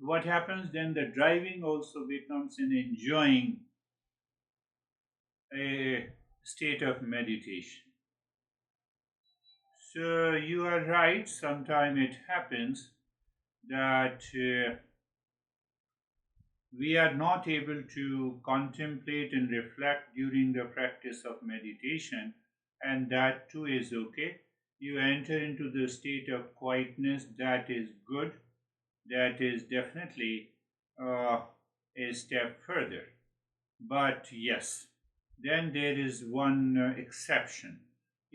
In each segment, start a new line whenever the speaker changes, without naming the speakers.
what happens then? The driving also becomes an enjoying a state of meditation. So you are right, sometimes it happens that we are not able to contemplate and reflect during the practice of meditation, and that too is okay. You enter into the state of quietness, that is good, that is definitely uh, a step further. But yes, then there is one exception.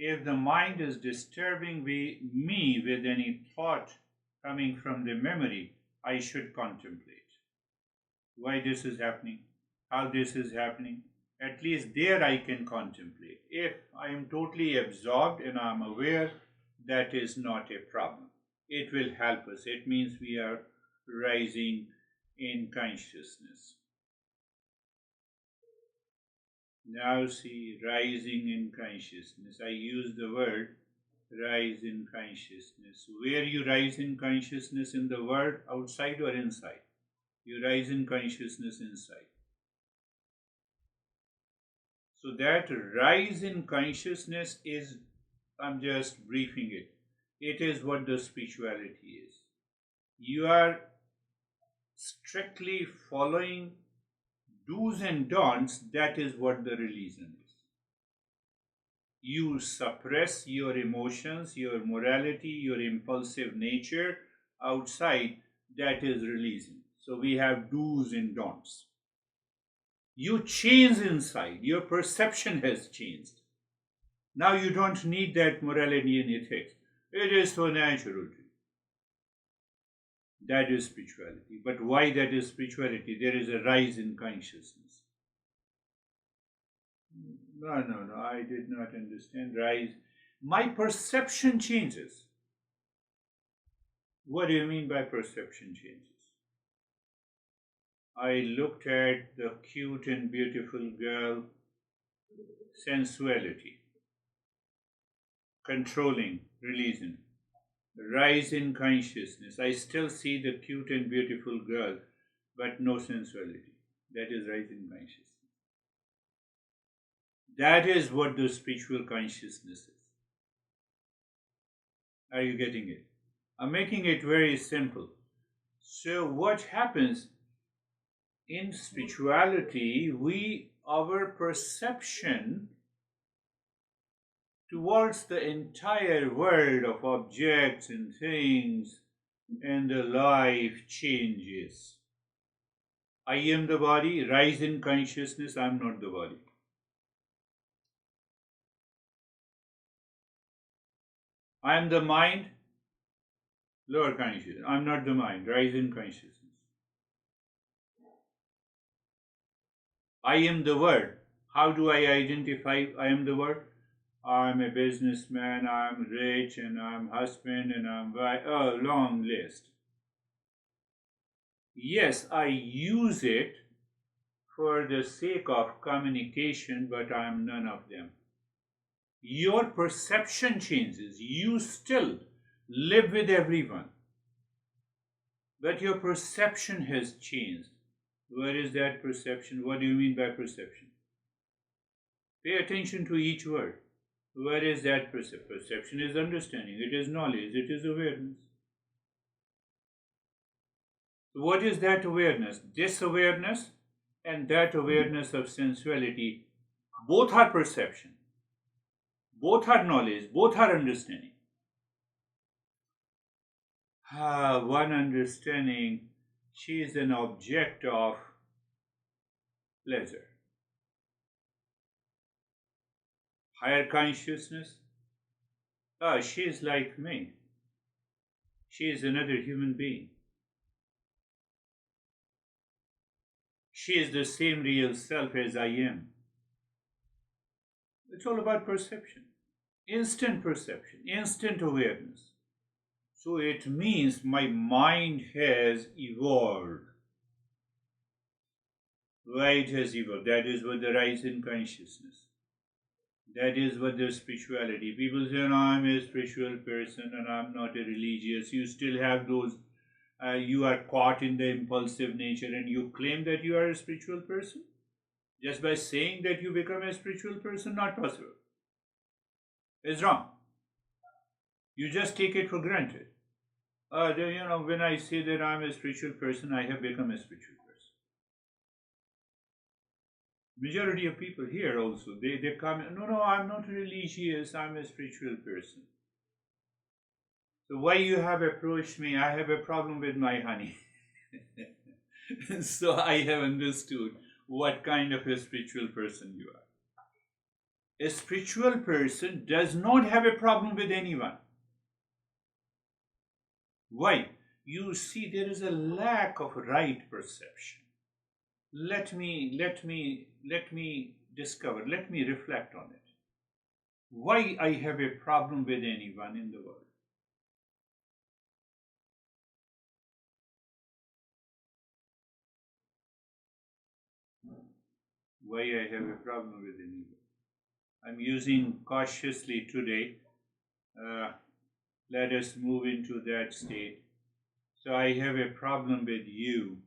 If the mind is disturbing me with any thought coming from the memory, I should contemplate why this is happening, how this is happening. At least there I can contemplate. If I am totally absorbed and I am aware, that is not a problem. It will help us. It means we are rising in consciousness. Now, see, rising in consciousness. I use the word rise in consciousness. Where you rise in consciousness, in the world, outside or inside? You rise in consciousness inside. So that rise in consciousness is, I'm just briefing it, it is what the spirituality is. You are strictly following do's and don'ts, that is what the religion is. You suppress your emotions, your morality, your impulsive nature outside, that is religion. So we have do's and don'ts. You change inside, your perception has changed. Now you don't need that morality and ethics. It is so natural to you. That is spirituality. But why that is spirituality? There is a rise in consciousness. No, I did not understand. Rise. My perception changes. What do you mean by perception changes? I looked at the cute and beautiful girl, sensuality, controlling, religion, rise in consciousness. I still see the cute and beautiful girl, but no sensuality. That is rise in consciousness. That is what the spiritual consciousness is. Are you getting it? I'm making it very simple. So, what happens in spirituality? Our perception towards the entire world of objects and things and the life changes. I am the body, rise in consciousness, I am not the body. I am the mind, lower consciousness, I am not the mind, rise in consciousness. I am the word. How do I identify I am the word? I'm a businessman, I'm rich, and I'm husband, and I'm wife. Oh, long list. Yes, I use it for the sake of communication, but I'm none of them. Your perception changes. You still live with everyone, but your perception has changed. Where is that perception? What do you mean by perception? Pay attention to each word. Where is that perception? Perception is understanding, it is knowledge, it is awareness. What is that awareness? This awareness and that awareness of sensuality, both are perception, both are knowledge, both are understanding. One understanding, she is an object of pleasure. Higher consciousness, she is like me. She is another human being. She is the same real self as I am. It's all about perception. Instant perception, instant awareness. So it means my mind has evolved. Why it has evolved? That is what the rise in consciousness. That is what the spirituality. People say, no, I'm a spiritual person and I'm not a religious. You still have those you are caught in the impulsive nature and you claim that you are a spiritual person? Just by saying that you become a spiritual person, not possible. It's wrong. You just take it for granted. When I say that I'm a spiritual person, I have become a spiritual person. Majority of people here also, they come, no, I'm not religious, I'm a spiritual person. So why you have approached me? I have a problem with my honey. So I have understood what kind of a spiritual person you are. A spiritual person does not have a problem with anyone. Why? You see, there is a lack of right perception. Let me discover, let me reflect on it. Why I have a problem with anyone in the world? Why I have a problem with anyone? I'm using cautiously today. Let us move into that state. So I have a problem with you.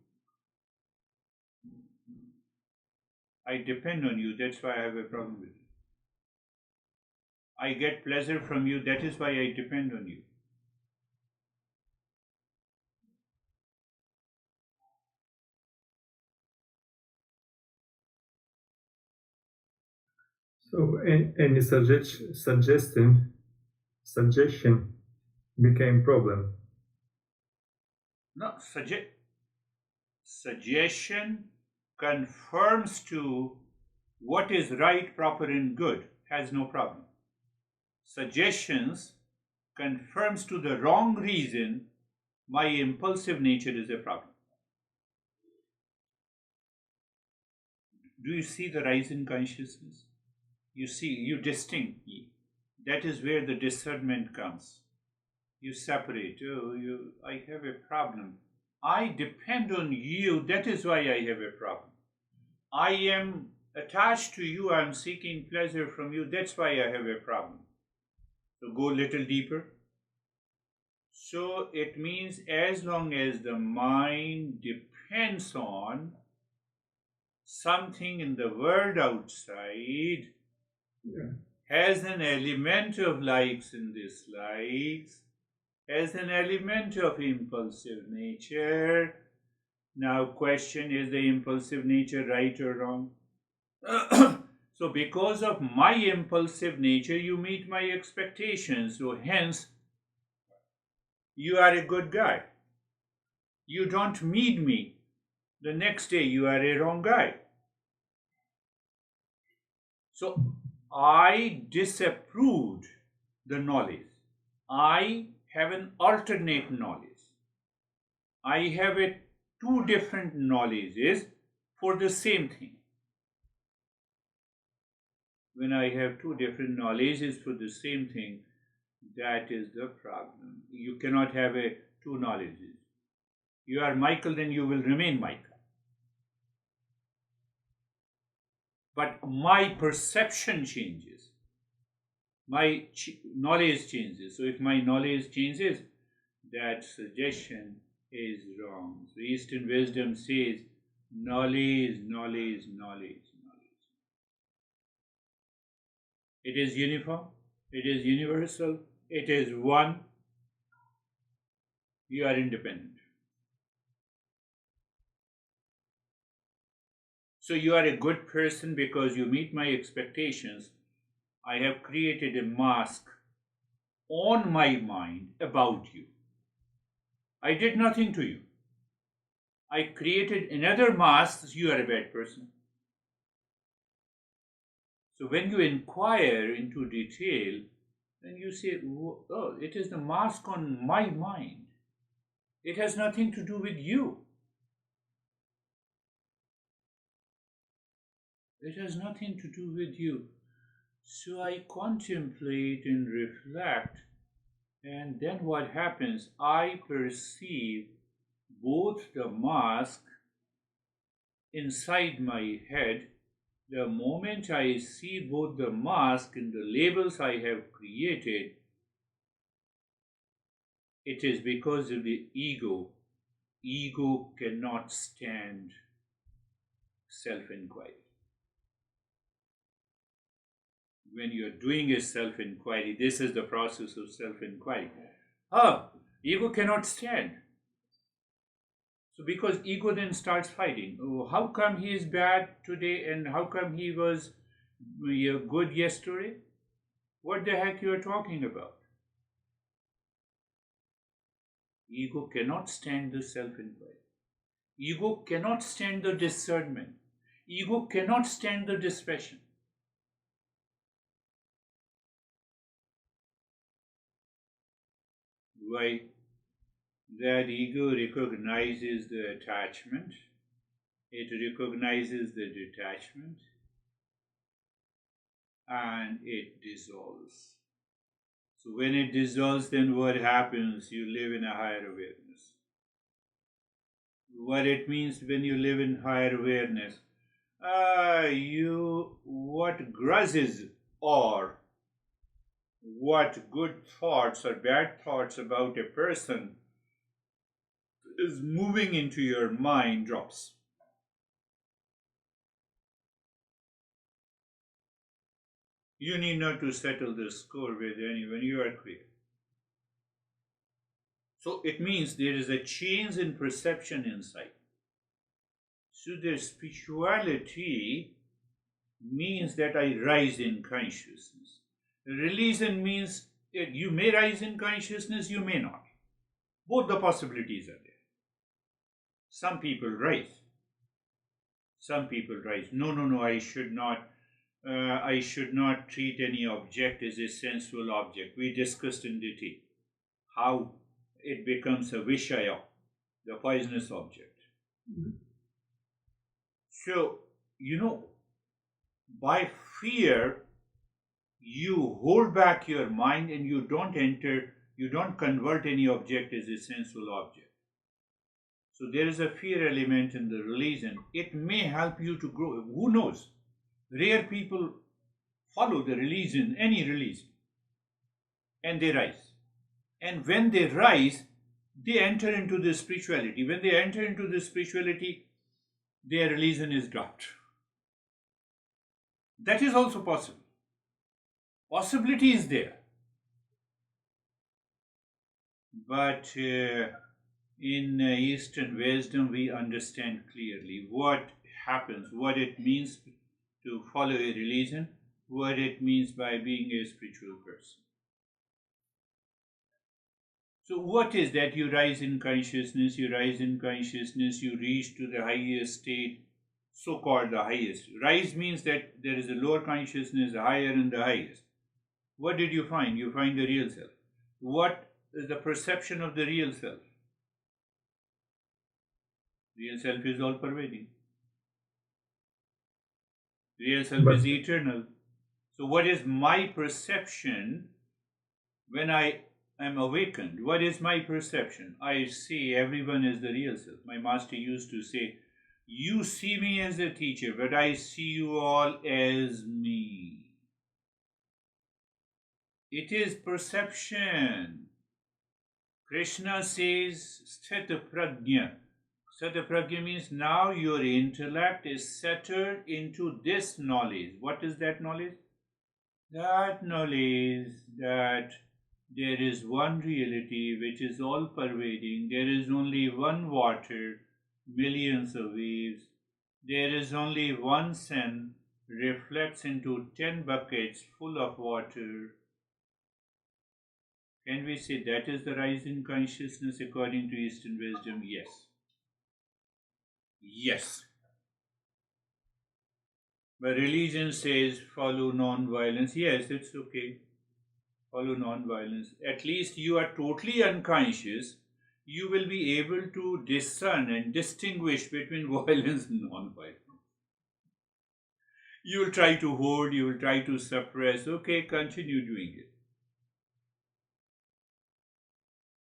I depend on you, that's why I have a problem with you. I get pleasure from you, that is why I depend on you.
So any suggestion became problem.
No, suggestion confirms to what is right, proper, and good, has no problem. Suggestions confirms to the wrong reason my impulsive nature is a problem. Do you see the rise in consciousness? You see, you distinct. That is where the discernment comes. You separate. Oh, I have a problem. I depend on you. That is why I have a problem. I am attached to you. I am seeking pleasure from you. That's why I have a problem. So go a little deeper. So it means as long as the mind depends on something in the world outside,
Yeah.
has an element of likes and dislikes, has an element of impulsive nature. Now, question, is the impulsive nature right or wrong? So, because of my impulsive nature, you meet my expectations. So, hence, you are a good guy. You don't meet me. The next day, you are a wrong guy. So, I disapproved the knowledge. I have an alternate knowledge. I have a two different knowledges for the same thing. When I have two different knowledges for the same thing, that is the problem. You cannot have a two knowledges. You are Michael, then you will remain Michael. But my perception changes. My knowledge changes. So if my knowledge changes, that suggestion is wrong. So Eastern wisdom says knowledge, knowledge, knowledge, knowledge. It is uniform, it is universal, it is one. You are independent. So you are a good person because you meet my expectations. I have created a mask on my mind about you. I did nothing to you. I created another mask, you are a bad person. So when you inquire into detail, then you say, oh, it is the mask on my mind. It has nothing to do with you. It has nothing to do with you. So I contemplate and reflect, and then what happens? I perceive both the mask inside my head. The moment I see both the mask and the labels I have created, it is because of the ego ego cannot stand self-inquiry. When you're doing a self-inquiry, this is the process of self-inquiry. Ego cannot stand. So because ego then starts fighting. Oh, how come he is bad today and how come he was good yesterday? What the heck you are talking about? Ego cannot stand the self-inquiry. Ego cannot stand the discernment. Ego cannot stand the dispassion. Why? That ego recognizes the attachment, it recognizes the detachment, and it dissolves. So when it dissolves, then what happens? You live in a higher awareness. What it means when you live in higher awareness, what grudges or what good thoughts or bad thoughts about a person is moving into your mind drops. You need not to settle the score with anyone, you are clear. So it means there is a change in perception inside. So the spirituality means that I rise in consciousness. Religion means you may rise in consciousness, you may not. Both the possibilities are there. Some people rise. Some people rise. No, I should not. I should not treat any object as a sensual object. We discussed in detail how it becomes a vishaya, the poisonous object. So, by fear, you hold back your mind and you don't convert any object as a sensual object. So there is a fear element in the religion. It may help you to grow. Who knows? Rare people follow the religion, any religion, and they rise. And when they rise, they enter into the spirituality. When they enter into the spirituality, their religion is dropped. That is also possible. Possibility is there. But in Eastern wisdom, we understand clearly what happens, what it means to follow a religion, what it means by being a spiritual person. So, what is that? You rise in consciousness, you reach to the highest state, so called the highest. Rise means that there is a lower consciousness, a higher, and the highest. What did you find? You find the real self. What is the perception of the real self? Real self is all pervading. Real self is eternal. So, what is my perception when I am awakened? What is my perception? I see everyone as the real self. My master used to say, you see me as a teacher, but I see you all as me. It is perception. Krishna says, Sthita Prajna. Sthita Prajna means now your intellect is settled into this knowledge. What is that knowledge? That knowledge that there is one reality which is all pervading. There is only one water, millions of waves. There is only one sun, reflects into 10 buckets full of water. Can we say that is the rise in consciousness according to Eastern wisdom? Yes. Yes. But religion says follow non-violence. Yes, it's okay. Follow non-violence. At least you are totally unconscious. You will be able to discern and distinguish between violence and non-violence. You will try to hold, you will try to suppress. Okay, continue doing it.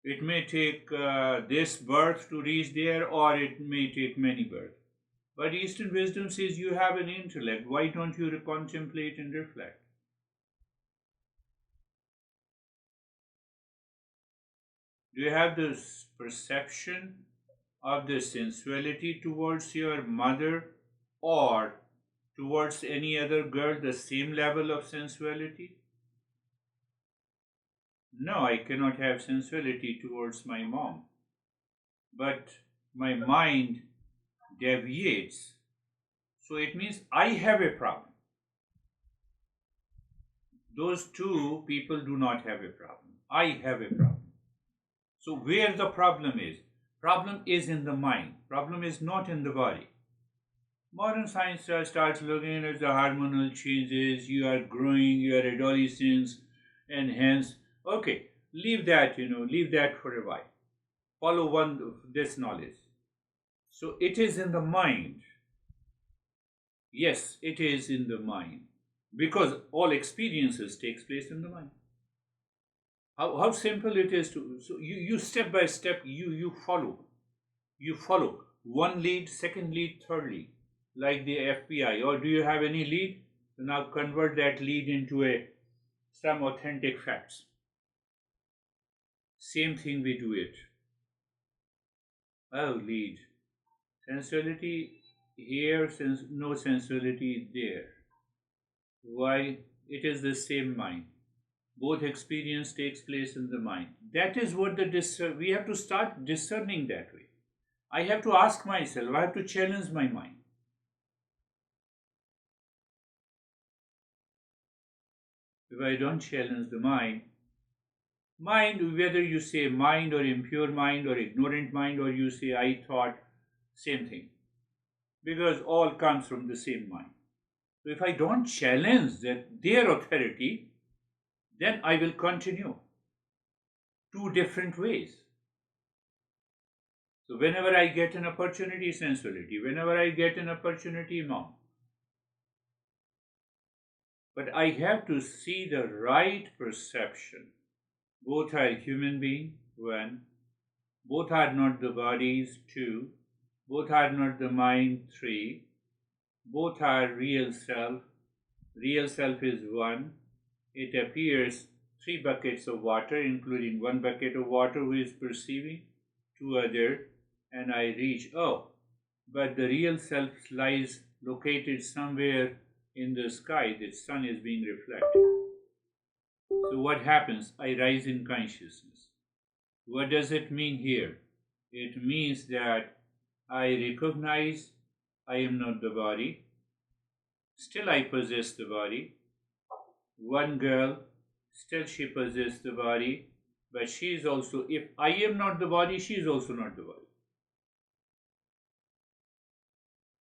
It may take this birth to reach there, or it may take many births. But Eastern wisdom says you have an intellect. Why don't you contemplate and reflect? Do you have this perception of the sensuality towards your mother or towards any other girl, the same level of sensuality? No, I cannot have sensuality towards my mom. But my mind deviates. So it means I have a problem. Those two people do not have a problem. I have a problem. So where the problem is? Problem is in the mind. Problem is not in the body. Modern science starts looking at the hormonal changes. You are growing, you are adolescence, and hence, okay, leave that for a while. Follow this knowledge. So it is in the mind. Yes, it is in the mind. Because all experiences takes place in the mind. How simple it is to, so you step by step you follow one lead, second lead, third lead, like the FBI. Or do you have any lead? So now convert that lead into some authentic facts. Same thing we do it. Oh, lead. Sensuality here, no sensuality there. Why? It is the same mind. Both experience takes place in the mind. That is what we have to start discerning that way. I have to ask myself, I have to challenge my mind. If I don't challenge the mind, whether you say mind or impure mind or ignorant mind or you say I thought, same thing. Because all comes from the same mind. So if I don't challenge their authority, then I will continue two different ways. So whenever I get an opportunity, sensuality. Whenever I get an opportunity, mom. But I have to see the right perception. Both are human beings, one. Both are not the bodies, two. Both are not the mind, three. Both are real self. Real self is one. It appears three buckets of water, including one bucket of water who is perceiving, two other, and I reach, oh, but the real self lies located somewhere in the sky. The sun is being reflected. So what happens? I rise in consciousness. What does it mean here? It means that I recognize I am not the body. Still I possess the body. One girl, still she possesses the body, but she is also, if I am not the body, she is also not the body.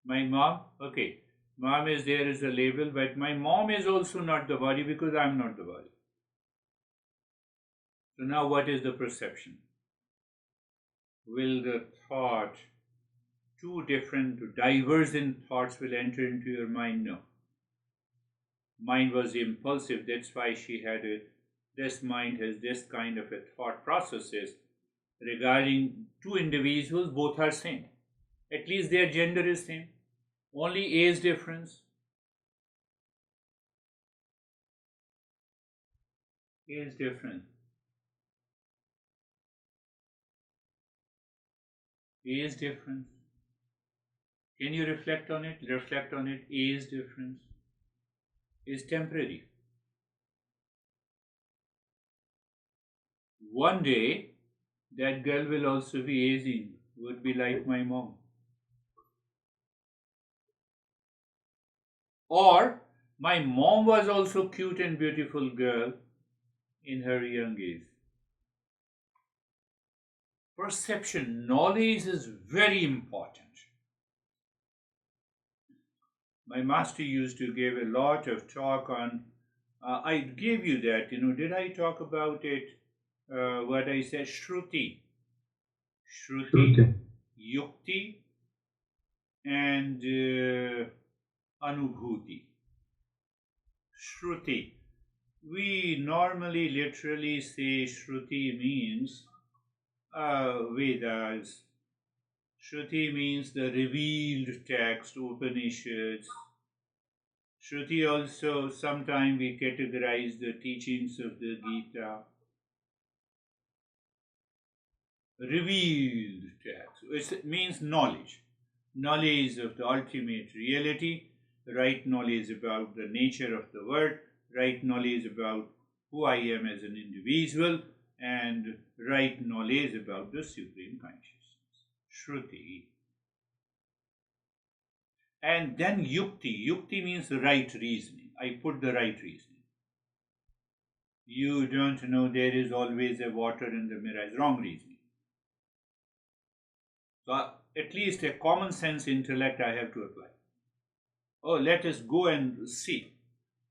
My mom, okay, mom is there as a label, but my mom is also not the body because I am not the body. So now what is the perception? Will the thought, two different divergent thoughts will enter into your mind? No. Mind was impulsive, that's why she had this mind has this kind of a thought processes regarding two individuals, both are same. At least their gender is same. Only age difference. Age difference. Age difference. Can you reflect on it? Reflect on it. Age difference is temporary. One day, that girl will also be aging, would be like my mom. Or my mom was also cute and beautiful girl in her young age. Perception, knowledge is very important. My master used to give a lot of talk on. I gave you that. Did I talk about it? What I said, Shruti,
Shruti.
Yukti, and Anubhuti. Shruti. We normally literally say Shruti means Vedas. Shruti means the revealed text, Upanishads. Shruti also, sometimes we categorize the teachings of the Gita. revealed text. It means knowledge. Knowledge of the ultimate reality, right knowledge about the nature of the world, right knowledge about who I am as an individual, and right knowledge about the Supreme Consciousness. Shruti. And then yukti. Yukti means right reasoning. I put the right reasoning. You don't know there is always a water in the mirror. Wrong reasoning. So at least a common sense intellect I have to apply. Oh, let us go and see.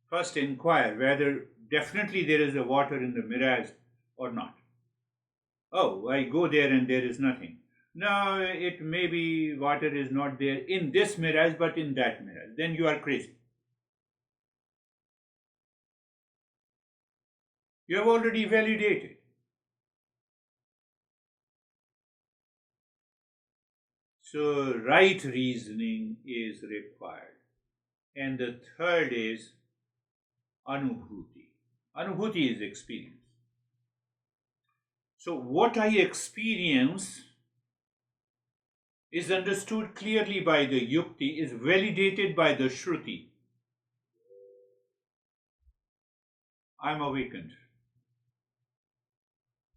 First inquire whether definitely there is a water in the mirage or not. Oh, I go there and there is nothing. No, it may be water is not there in this mirage but in that mirage. Then you are crazy. You have already validated. So, right reasoning is required. And the third is anubhuti. Anubhuti is experience. So, what I experience is understood clearly by the yukti, is validated by the shruti. I am awakened.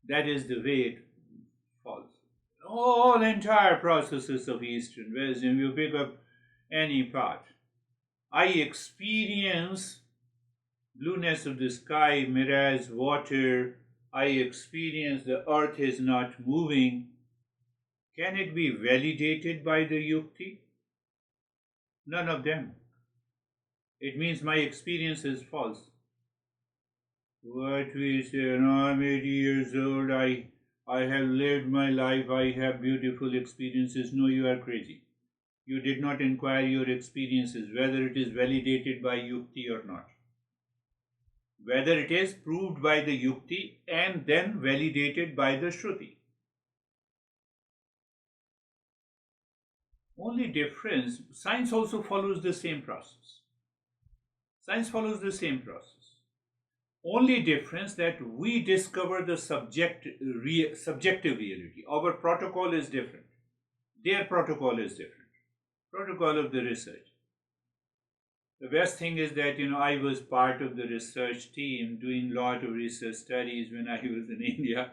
That is the way it falls. All entire processes of Eastern wisdom, you pick up any part. I experience blueness of the sky, mirage, water. I experience the earth is not moving. Can it be validated by the yukti? None of them. It means my experience is false. What we say, I'm 80 years old, I have lived my life, I have beautiful experiences. No, you are crazy. You did not inquire your experiences, whether it is validated by yukti or not. Whether it is proved by the yukti and then validated by the shruti. Only difference, science also follows the same process. Science follows the same process. Only difference that we discover the subjective reality. Our protocol is different. Their protocol is different. Protocol of the research. The best thing is that, I was part of the research team doing a lot of research studies when I was in India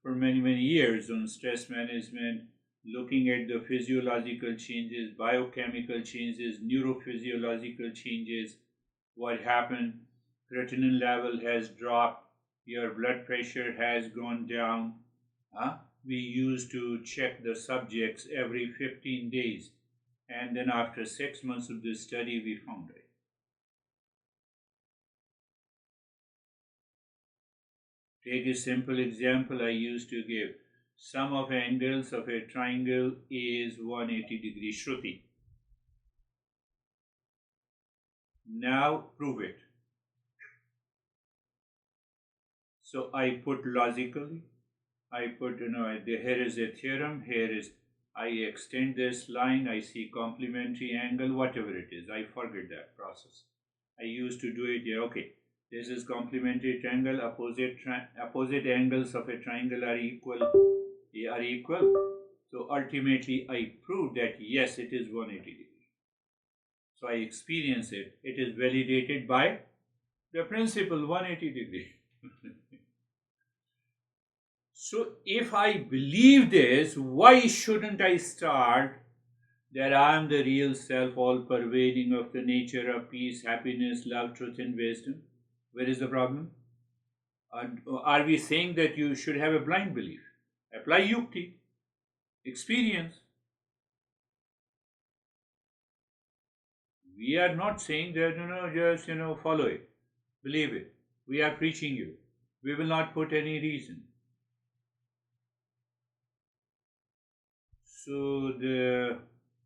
for many, many years on stress management, looking at the physiological changes, biochemical changes, neurophysiological changes, what happened. Creatinine level has dropped, your blood pressure has gone down. We used to check the subjects every 15 days, and then after 6 months of this study, we found it. Take a simple example I used to give. Sum of angles of a triangle is 180 degree Shruti. Now prove it. So I put logically, I put, here is a theorem, here is, I extend this line, I see complementary angle, whatever it is, I forget that process. I used to do it here, okay, this is complementary triangle, opposite angles of a triangle are equal. So ultimately I proved that yes, it is 180 degree. So I experience it. It is validated by the principle 180 degree. So if I believe this, why shouldn't I start that I am the real self, all pervading of the nature of peace, happiness, love, truth, and wisdom? Where is the problem? Are we saying that you should have a blind belief? Apply yukti, experience. We are not saying that, just, follow it, believe it. We are preaching you. We will not put any reason. So the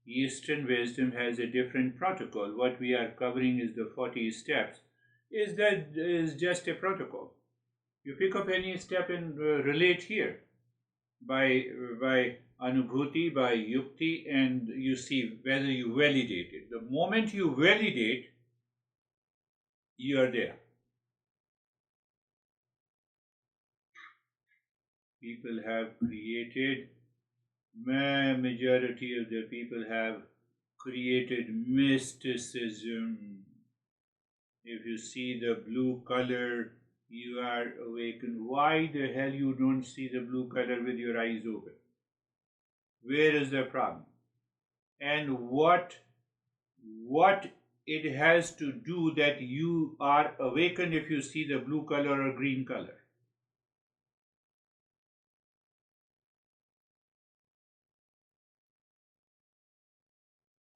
Eastern wisdom has a different protocol. What we are covering is the 40 steps. Is just a protocol. You pick up any step and relate here by anubhuti, by yukti, and you see whether you validate it. The moment you validate, you are there. people have created, majority of the people have created mysticism. If you see the blue color, you are awakened. Why the hell you don't see the blue color with your eyes open? Where is the problem? And what it has to do that you are awakened if you see the blue color or green color?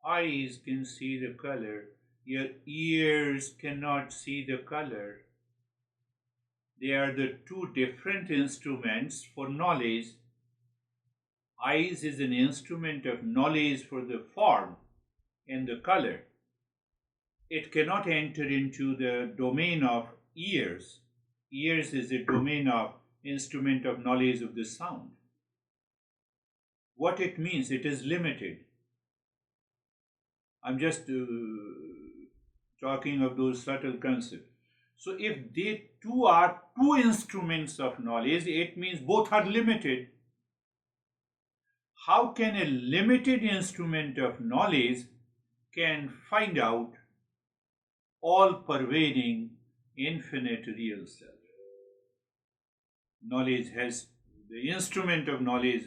Eyes can see the color, your ears cannot see the color. They are the two different instruments for knowledge. Eyes is an instrument of knowledge for the form and the color. It cannot enter into the domain of ears. Ears is a domain of instrument of knowledge of the sound. What it means, it is limited. I'm just talking of those subtle concepts. So if they two are two instruments of knowledge, it means both are limited. How can a limited instrument of knowledge can find out all pervading infinite real self? Knowledge has, the instrument of knowledge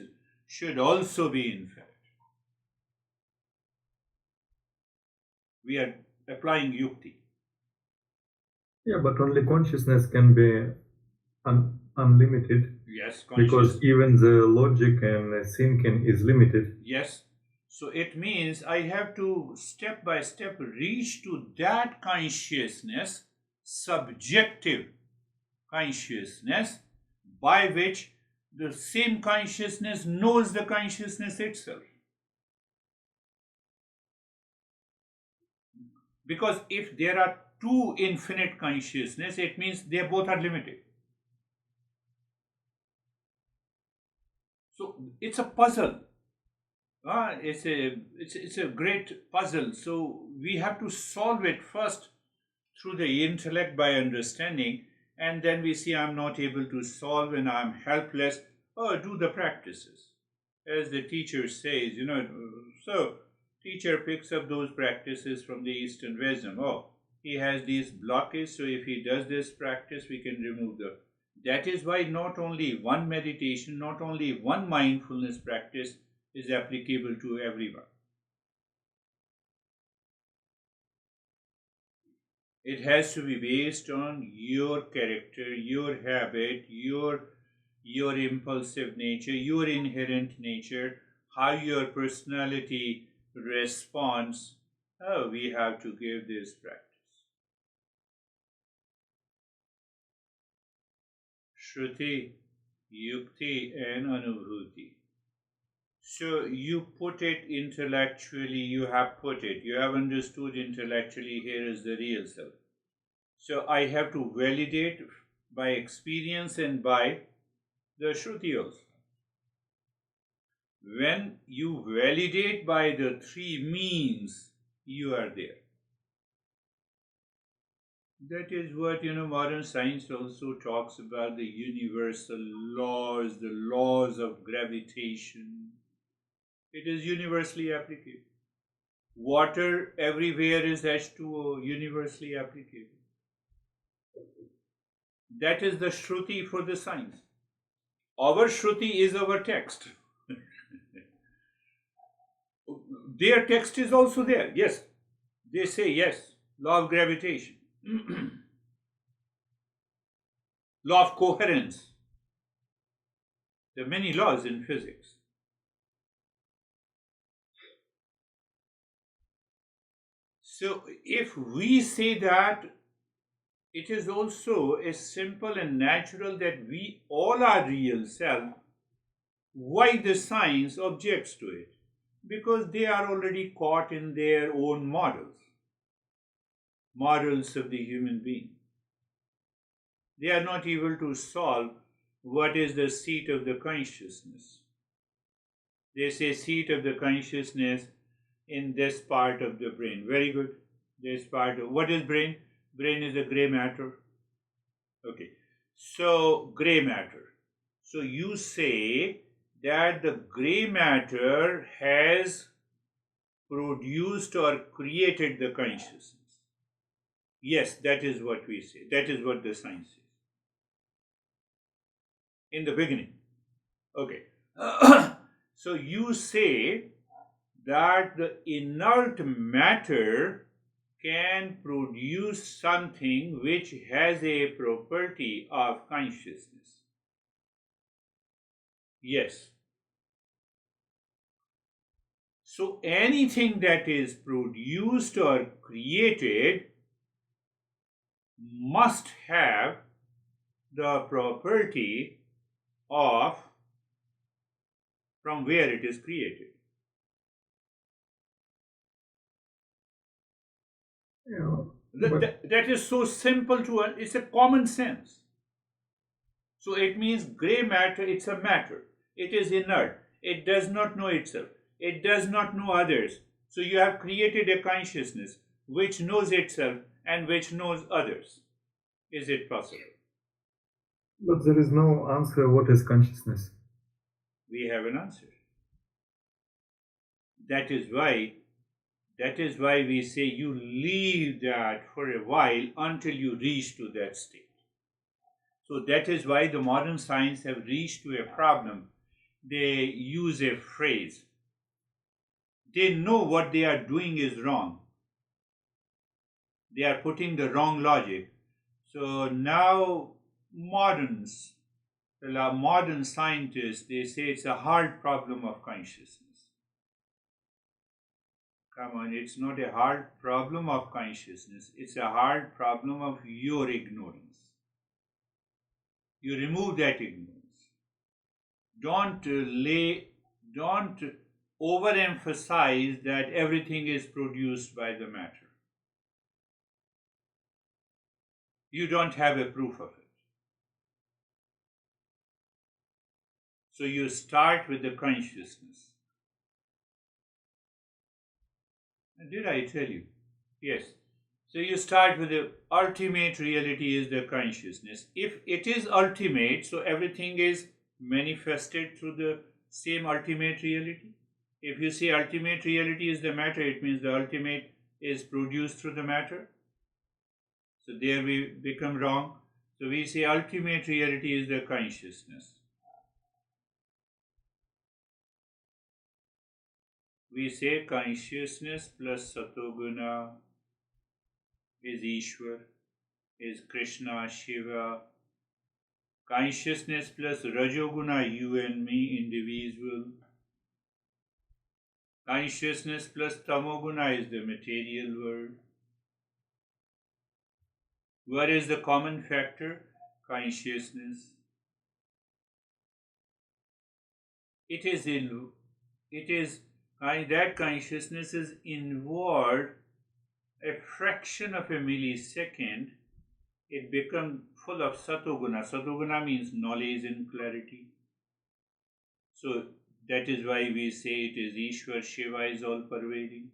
should also be infinite. We are applying yukti.
Yeah, but only consciousness can be unlimited.
Yes,
because even the logic and thinking is limited.
Yes. So it means I have to step by step reach to that consciousness, subjective consciousness, by which the same consciousness knows the consciousness itself. Because if there are two infinite consciousness, it means they both are limited. So it's a puzzle. It's a great puzzle. So we have to solve it first through the intellect by understanding, and then we see I'm not able to solve and I'm helpless. Oh, do the practices, as the teacher says. So teacher picks up those practices from the Eastern wisdom. Oh, he has these blockages, so if he does this practice, we can remove the. That is why not only one meditation, not only one mindfulness practice is applicable to everyone. It has to be based on your character, your habit, your impulsive nature, your inherent nature, how your personality responds. Oh, we have to give this practice. Shruti, Yukti, and Anubhuti. So you put it intellectually, you have understood intellectually, here is the real self. So I have to validate by experience and by the Shruti also. When you validate by the three means, you are there. That is what modern science also talks about, the universal laws, the laws of gravitation. It is universally applicable. Water everywhere is H2O, universally applicable. That is the Shruti for the science. Our Shruti is our text. Their text is also there. Yes, they say yes. Law of gravitation, law of coherence. There are many laws in physics. So if we say that, it is also as simple and natural that we all are real self. Why the science objects to it? Because they are already caught in their own models of the human being. They are not able to solve what is the seat of the consciousness. They say seat of the consciousness in this part of the brain. Very good. This part of, what is brain? Brain is a gray matter. Okay. So gray matter. So you say that the gray matter has produced or created the consciousness. Yes, that is what we say. That is what the science says. In the beginning. Okay. So you say that the inert matter can produce something which has a property of consciousness. Yes. So anything that is produced or created must have the property of from where it is created.
Yeah, but
That is so simple to it's a common sense. So it means gray matter, it's a matter. It is inert. It does not know itself. It does not know others. So you have created a consciousness which knows itself and which knows others. Is it possible?
but there is no answer what is consciousness.
We have an answer. That is why we say you leave that for a while until you reach to that state. So that is why the modern science have reached to a problem. They use a phrase. They know what they are doing is wrong. They are putting the wrong logic. So now moderns, the modern scientists, they say it's a hard problem of consciousness. Come on, it's not a hard problem of consciousness. It's a hard problem of your ignorance. You remove that ignorance. Don't overemphasize that everything is produced by the matter. You don't have a proof of it. So you start with the consciousness. Did I tell you? Yes. So you start with the ultimate reality is the consciousness. If it is ultimate, so everything is manifested through the same ultimate reality. If you say ultimate reality is the matter, it means the ultimate is produced through the matter. So there we become wrong. So we say ultimate reality is the consciousness. We say consciousness plus satoguna is Ishwar, is Krishna, Shiva. Consciousness plus rajoguna, you and me, individual. Consciousness plus tamoguna is the material world. What is the common factor? Consciousness. That consciousness is involved a fraction of a millisecond. It becomes full of satoguna. Satoguna means knowledge and clarity. So that is why we say it is Ishwar, Shiva is all pervading.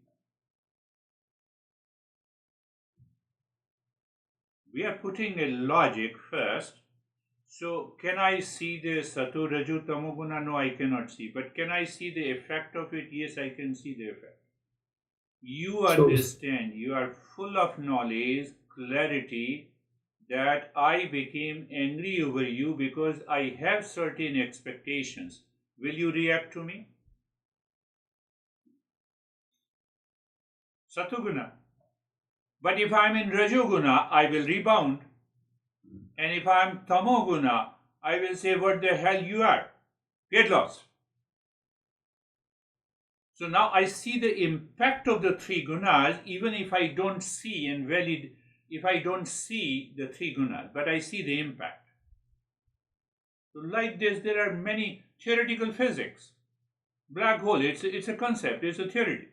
We are putting a logic first. So can I see the Sato, Raju, Tamoguna? No, I cannot see. But can I see the effect of it? Yes, I can see the effect. You understand, you are full of knowledge, clarity, that I became angry over you because I have certain expectations. Will you react to me? Satoguna. But if I'm in Rajoguna, I will rebound. And if I'm Tamoguna, I will say, what the hell you are? Get lost. So now I see the impact of the three gunas, even if I don't see if I don't see the three gunas, but I see the impact. So like this, there are many theoretical physics. Black hole, it's a concept, it's a theory.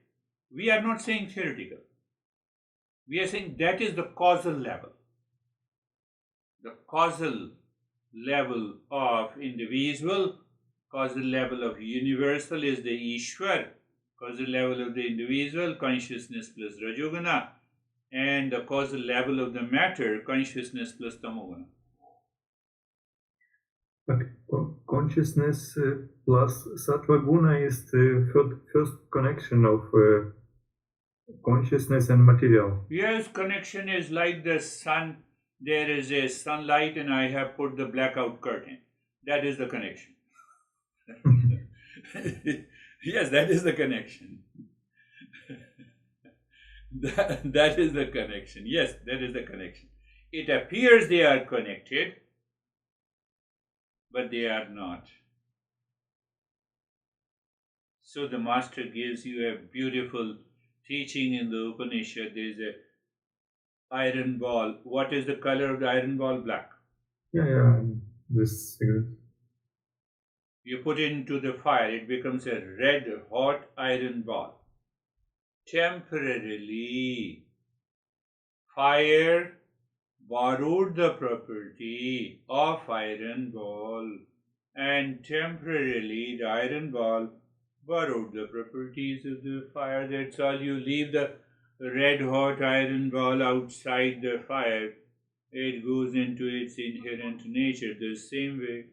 We are not saying theoretical. We are saying that is the causal level. The causal level of individual, causal level of universal is the Ishwar, causal level of the individual, consciousness plus Rajoguna, and the causal level of the matter, consciousness plus Tamoguna.
But consciousness plus sattva guna is the first connection of consciousness and material.
Yes, connection is like the sun. There is a sunlight, and I have put the blackout curtain. That is the connection. Yes, that is the connection. That is the connection. Yes, that is the connection. It appears they are connected, but they are not. So the master gives you a beautiful teaching in the Upanishad. There is a iron ball. What is the color of the iron ball? Black.
Yeah. This.
You put it into the fire, it becomes a red hot iron ball. Temporarily, fire borrowed the property of iron ball, and temporarily the iron ball borrowed the properties of the fire. That's all. You leave the red hot iron ball outside the fire, it goes into its inherent nature the same way.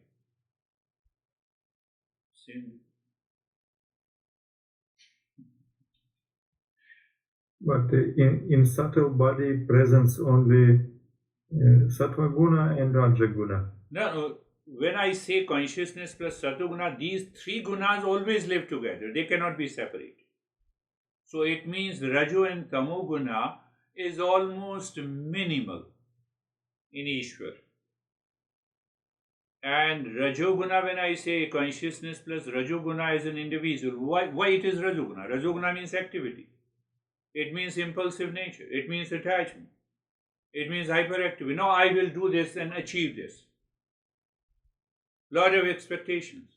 But in subtle body presence only sattva guna and raja guna.
No, when I say consciousness plus satoguna, these three gunas always live together. They cannot be separated. So it means Rajo and Tamo guna is almost minimal in Ishwar. And Rajoguna, when I say consciousness plus Rajoguna as an individual, why it is Rajoguna? Rajoguna means activity. It means impulsive nature. It means attachment. It means hyperactivity. No, I will do this and achieve this. Lot of expectations.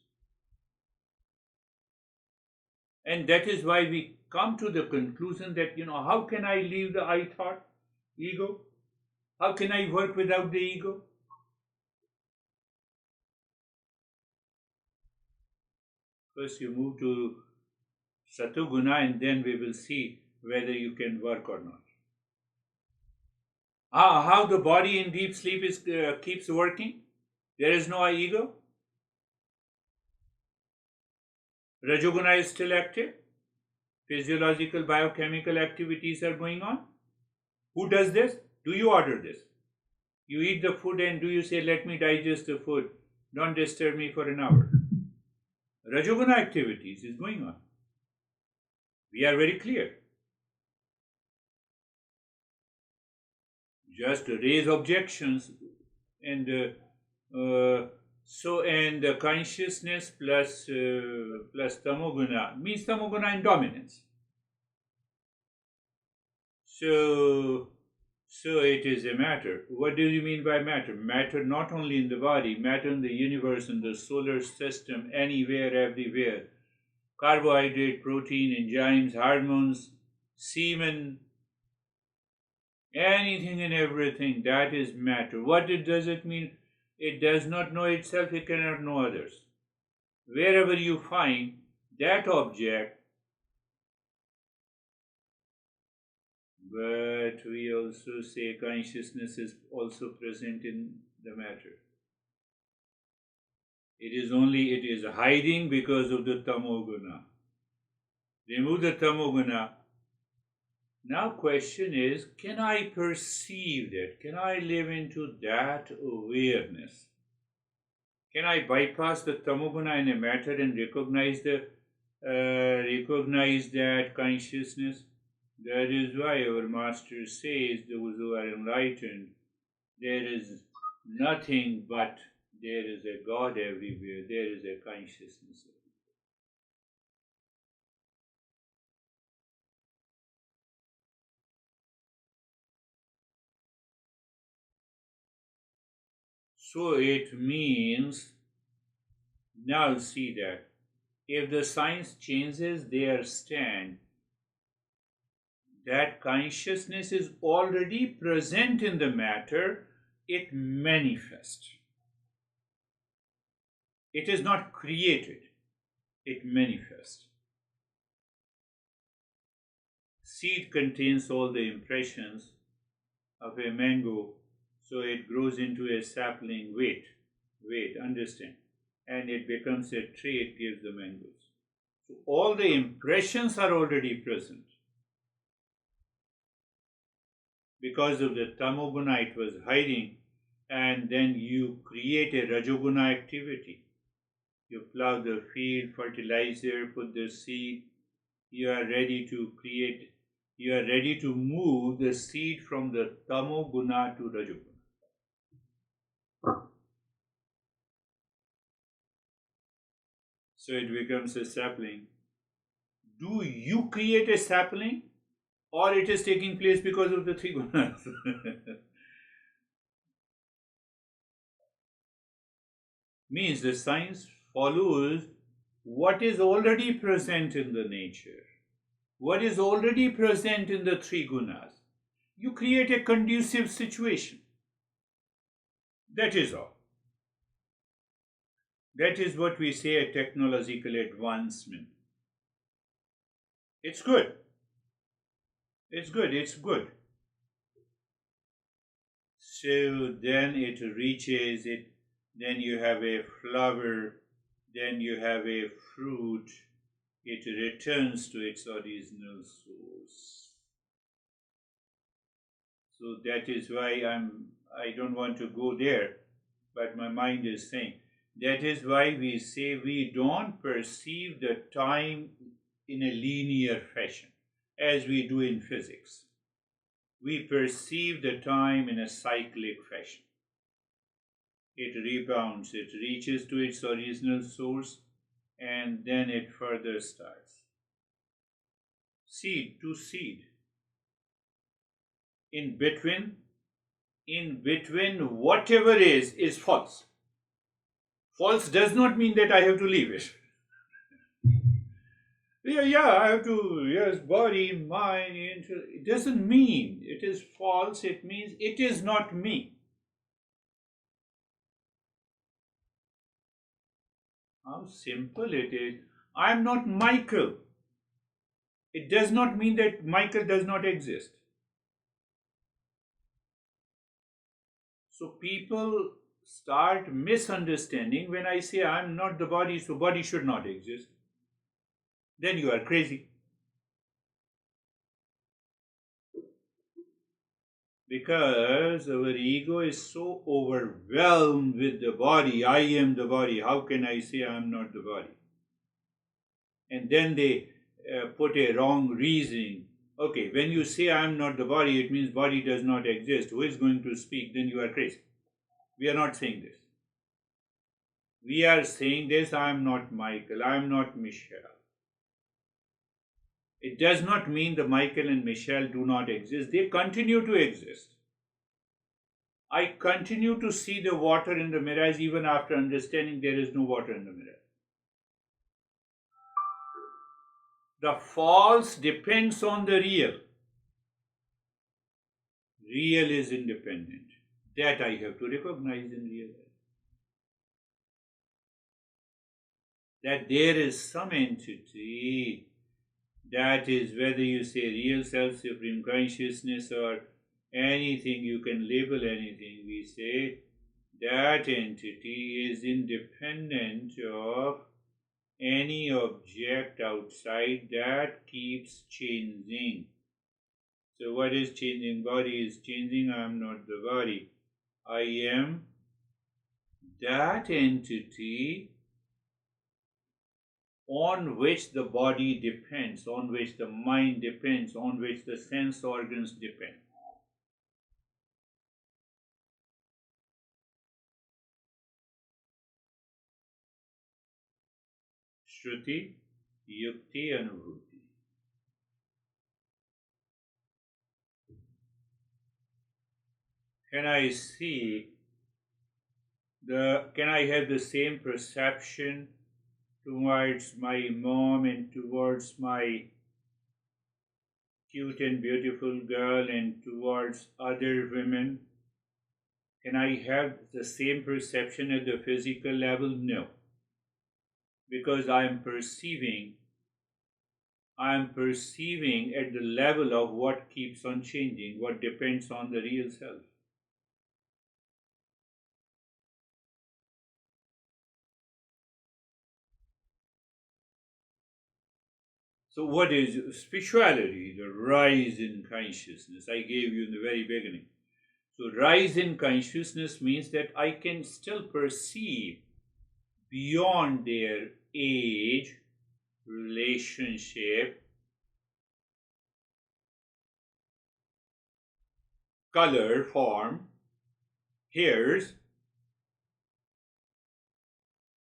And that is why we come to the conclusion that, how can I leave the I thought, ego? How can I work without the ego? First you move to Satoguna and then we will see whether you can work or not. How the body in deep sleep keeps working? There is no ego. Rajoguna is still active. Physiological, biochemical activities are going on. Who does this? Do you order this? You eat the food and do you say, let me digest the food, don't disturb me for an hour? Rajoguna activities is going on. We are very clear. Just raise objections and consciousness plus tamoguna means tamoguna in dominance. So it is a matter. What do you mean by matter? Matter not only in the body, matter in the universe, in the solar system, anywhere, everywhere. Carbohydrate, protein, enzymes, hormones, semen, anything and everything, that is matter. What does it mean? It does not know itself, it cannot know others. Wherever you find that object, but we also say consciousness is also present in the matter. It is hiding because of the tamoguna. Remove the tamoguna. Now question is, can I perceive that? Can I live into that awareness? Can I bypass the tamoguna in a matter and recognize that consciousness? That is why our master says, those who are enlightened, there is nothing but there is a God everywhere, there is a consciousness everywhere. So it means, now see that, if the science changes their stand, that consciousness is already present in the matter, it manifests. It is not created, it manifests. Seed contains all the impressions of a mango, so it grows into a sapling. Wait, understand. and it becomes a tree, it gives the mangoes. So all the impressions are already present. Because of the tamoguna, it was hiding, and then you create a rajoguna activity. You plow the field, fertilizer, put the seed, you are ready to create, you are ready to move the seed from the tamoguna to rajoguna. So it becomes a sapling. Do you create a sapling, or it is taking place because of the three gunas? Means the science follows what is already present in the nature, what is already present in the three gunas. You create a conducive situation. That is all. That is what we say a technological advancement. It's good. It's good. It's good. So then it reaches it, then you have a flower, then you have a fruit, it returns to its original source. So that is why I don't want to go there, but my mind is saying that is why we say we don't perceive the time in a linear fashion as we do in physics. We perceive the time in a cyclic fashion. It rebounds, it reaches to its original source, and then it further starts. Seed to seed. In between, whatever is false. False does not mean that I have to leave it. I have to, yes, body, mind, it doesn't mean it is false, it means it is not me. How simple it is. I am not Michael. It does not mean that Michael does not exist. So people start misunderstanding when I say I am not the body, so body should not exist. Then you are crazy. Because our ego is so overwhelmed with the body. I am the body. How can I say I am not the body? And then they put a wrong reasoning. Okay, when you say I am not the body, it means body does not exist. Who is going to speak? Then you are crazy. We are not saying this. We are saying this, I am not Michael, I am not Michelle. It does not mean the Michael and Michelle do not exist. They continue to exist. I continue to see the water in the mirage even after understanding there is no water in the mirage. The false depends on the real. Real is independent. That I have to recognize in real life. That there is some entity, that is whether you say real self, supreme consciousness, or anything, you can label anything. We say that entity is independent of any object outside, that keeps changing. So what is changing? Body is changing. I am not the body. I am that entity on which the body depends, on which the mind depends, on which the sense organs depend. Shruti, Yukti, Anubhuti. Can I have the same perception towards my mom and towards my cute and beautiful girl and towards other women? Can I have the same perception at the physical level? No. Because I am perceiving at the level of what keeps on changing, what depends on the real self. So, what is spirituality? The rise in consciousness. I gave you in the very beginning. So, rise in consciousness means that I can still perceive beyond their age, relationship, color, form, hairs.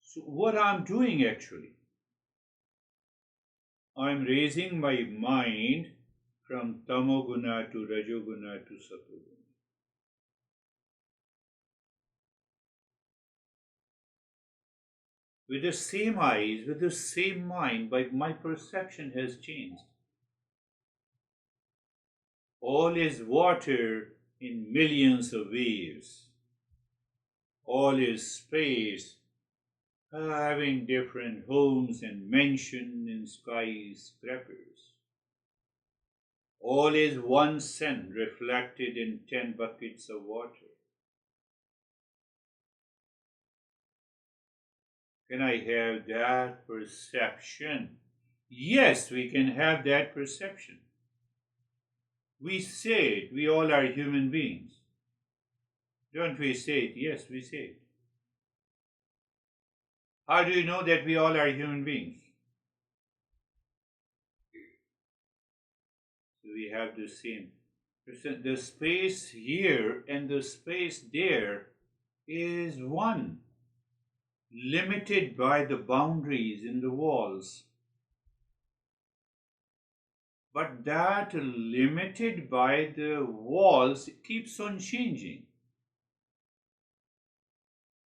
So, what I'm doing actually, I'm raising my mind from tamoguna to rajoguna to satoguna. With the same eyes, with the same mind, but my perception has changed. All is water in millions of waves. All is space, having different homes and mansions in skyscrapers. All is one sun reflected in 10 buckets of water. Can I have that perception? Yes, we can have that perception. We say it, we all are human beings. Don't we say it? Yes, we say it. How do you know that we all are human beings? So we have the same. The space here and the space there is one, limited by the boundaries in the walls. But that limited by the walls keeps on changing.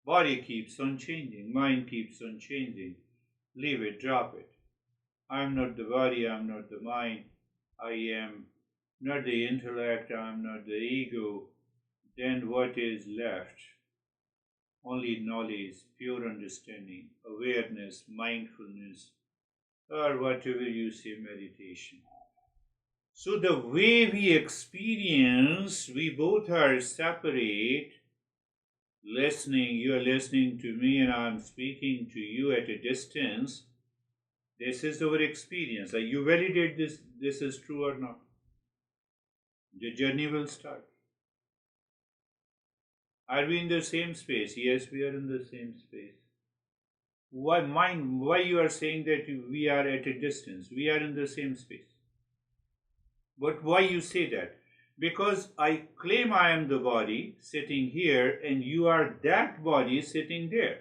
Body keeps on changing, mind keeps on changing. Leave it, drop it. I am not the body, I am not the mind, I am not the intellect, I am not the ego. Then what is left? Only knowledge, pure understanding, awareness, mindfulness, or whatever you say, meditation. So the way we experience, we both are separate. Listening, you are listening to me and I am speaking to you at a distance. This is our experience. You validate this is true or not. The journey will start. Are we in the same space? Yes, we are in the same space. Why you are saying that we are at a distance? We are in the same space. But why you say that? Because I claim I am the body sitting here and you are that body sitting there.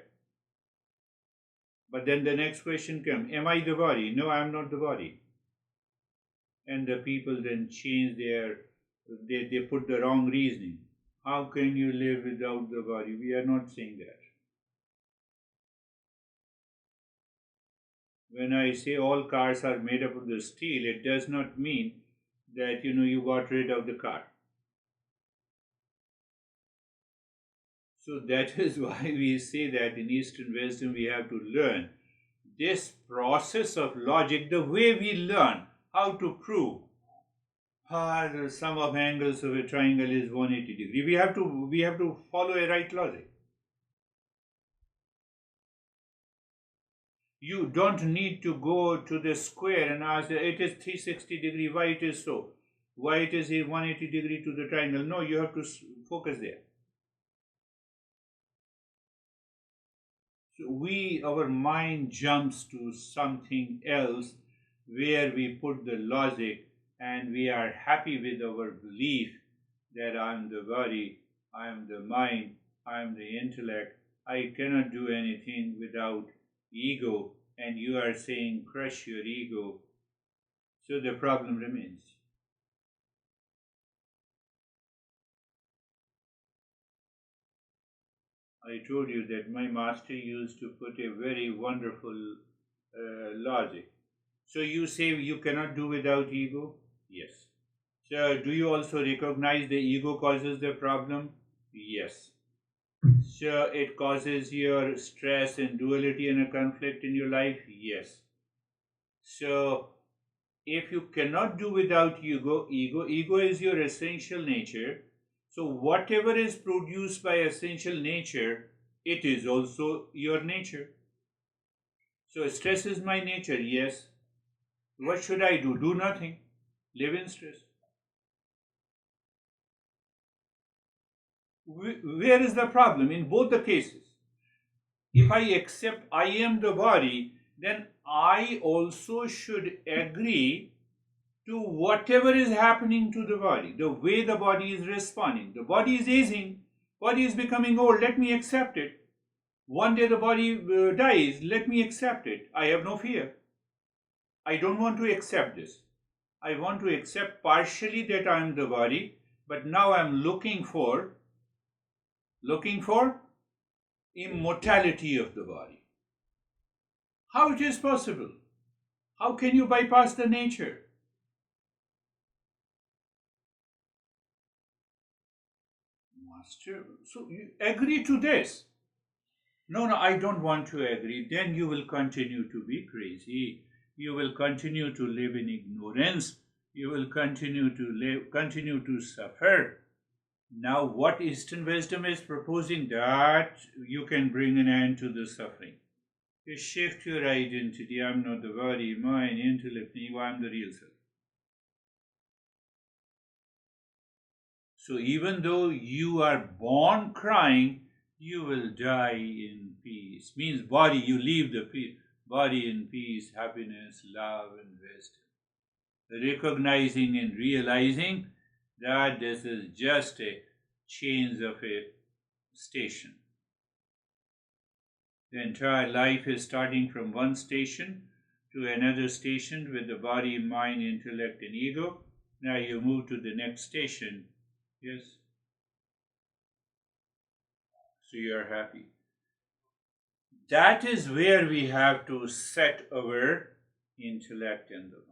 But then the next question comes, am I the body? No, I am not the body. And the people then change they put the wrong reasoning. How can you live without the body? We are not saying that. When I say all cars are made up of the steel, it does not mean that you got rid of the car. So that is why we say that in Eastern wisdom we have to learn this process of logic, the way we learn how to prove the sum of angles of a triangle is 180 degree. We have to follow a right logic. You don't need to go to the square and ask it is 360 degree, why it is so? Why it is a 180 degree to the triangle? No, you have to focus there. So our mind jumps to something else where we put the logic and we are happy with our belief that I am the body, I am the mind, I am the intellect, I cannot do anything without ego, and you are saying crush your ego. So the problem remains. I told you that my master used to put a very wonderful logic. So you say you cannot do without ego? Yes. So do you also recognize the ego causes the problem? Yes. So it causes your stress and duality and a conflict in your life? Yes. So if you cannot do without ego is your essential nature. So whatever is produced by essential nature, it is also your nature. So stress is my nature, yes. What should I do? Do nothing. Live in stress. Where is the problem in both the cases? If I accept I am the body, then I also should agree to whatever is happening to the body, the way the body is responding. The body is aging, body is becoming old, let me accept it. One day the body dies, let me accept it. I have no fear. I don't want to accept this. I want to accept partially that I am the body, but now I am looking for immortality of the body. How it is possible? How can you bypass the nature? Master, so you agree to this. No, no, I don't want to agree. Then you will continue to be crazy. You will continue to live in ignorance. You will continue to suffer. Now, what Eastern wisdom is proposing that you can bring an end to the suffering. You shift your identity. I'm not the body, mind, intellect, ego. I'm the real self. So even though you are born crying, you will die in peace. Means body, you leave the body in peace, happiness, love, and wisdom. Recognizing and realizing that this is just a change of a station. The entire life is starting from one station to another station with the body, mind, intellect, and ego. Now you move to the next station. Yes. So you are happy. That is where we have to set our intellect and the